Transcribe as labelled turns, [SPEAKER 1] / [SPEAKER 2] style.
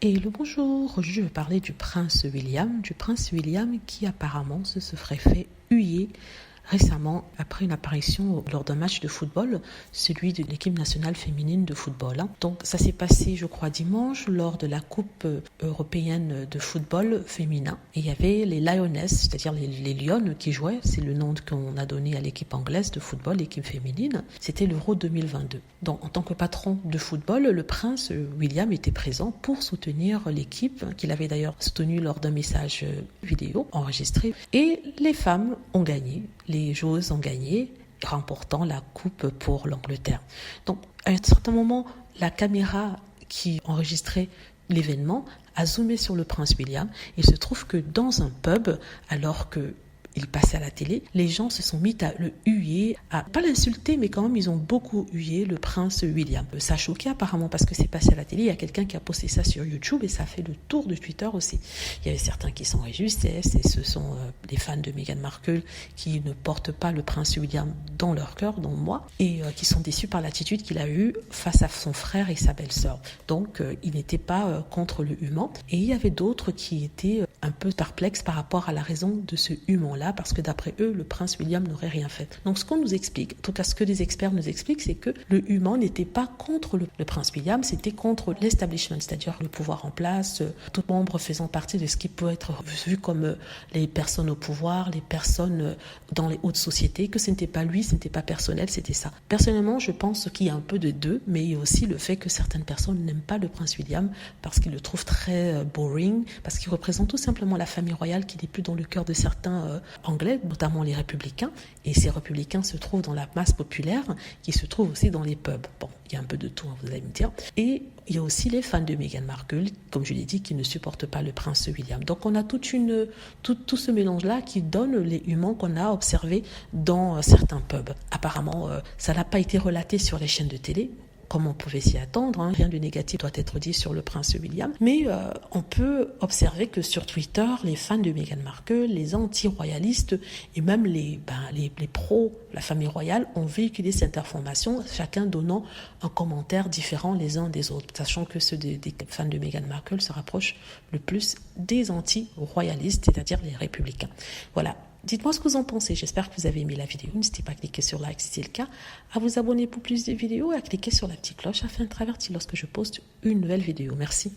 [SPEAKER 1] Et le bonjour, aujourd'hui je vais parler du prince William qui apparemment se serait fait huer récemment après une apparition lors d'un match de football, celui de l'équipe nationale féminine de football. Donc ça s'est passé, je crois, dimanche lors de la Coupe européenne de football féminin. Et il y avait les Lionesses, c'est-à-dire les Lionnes qui jouaient, c'est le nom qu'on a donné à l'équipe anglaise de football, l'équipe féminine. C'était l'Euro 2022. Donc en tant que patron de football, le prince William était présent pour soutenir l'équipe, qu'il avait d'ailleurs soutenu lors d'un message vidéo enregistré. Et les femmes ont gagné. Les joueuses ont gagné, remportant la coupe pour l'Angleterre. Donc, à un certain moment, la caméra qui enregistrait l'événement a zoomé sur le prince William. Il se trouve que dans un pub, alors que il passait à la télé, les gens se sont mis à le huer, à pas l'insulter, mais quand même ils ont beaucoup hué le prince William. Ça a choqué apparemment parce que c'est passé à la télé. Il y a quelqu'un qui a posté ça sur YouTube et ça a fait le tour de Twitter aussi. Il y avait certains qui s'en réjouissaient, et ce sont les fans de Meghan Markle qui ne portent pas le prince William dans leur cœur, dont moi, et qui sont déçus par l'attitude qu'il a eue face à son frère et sa belle-sœur. Donc il n'était pas contre le huement. Et il y avait d'autres qui étaient un peu perplexes par rapport à la raison de ce huement-là, parce que d'après eux, le prince William n'aurait rien fait. Donc ce qu'on nous explique, en tout cas ce que les experts nous expliquent, c'est que le human n'était pas contre le prince William, c'était contre l'establishment, c'est-à-dire le pouvoir en place, tout membre faisant partie de ce qui peut être vu comme les personnes au pouvoir, les personnes dans les hautes sociétés, que ce n'était pas lui, ce n'était pas personnel, c'était ça. Personnellement, je pense qu'il y a un peu de deux, mais il y a aussi le fait que certaines personnes n'aiment pas le prince William parce qu'ils le trouvent très boring, parce qu'il représente tout simplement la famille royale qui n'est plus dans le cœur de certains anglais, notamment les républicains, et ces républicains se trouvent dans la masse populaire, qui se trouvent aussi dans les pubs. Bon, il y a un peu de tout, vous allez me dire. Et il y a aussi les fans de Meghan Markle, comme je l'ai dit, qui ne supportent pas le prince William. Donc on a tout ce mélange-là qui donne les humans qu'on a observés dans certains pubs. Apparemment, ça n'a pas été relaté sur les chaînes de télé, comme on pouvait s'y attendre, rien de négatif doit être dit sur le prince William, mais on peut observer que sur Twitter, les fans de Meghan Markle, les anti-royalistes et même les pros, la famille royale, ont véhiculé cette information, chacun donnant un commentaire différent les uns des autres, sachant que ceux des fans de Meghan Markle se rapprochent le plus des anti-royalistes, c'est-à-dire les républicains. Voilà. Dites-moi ce que vous en pensez. J'espère que vous avez aimé la vidéo. N'hésitez pas à cliquer sur like si c'est le cas, à vous abonner pour plus de vidéos et à cliquer sur la petite cloche afin d'être averti lorsque je poste une nouvelle vidéo. Merci.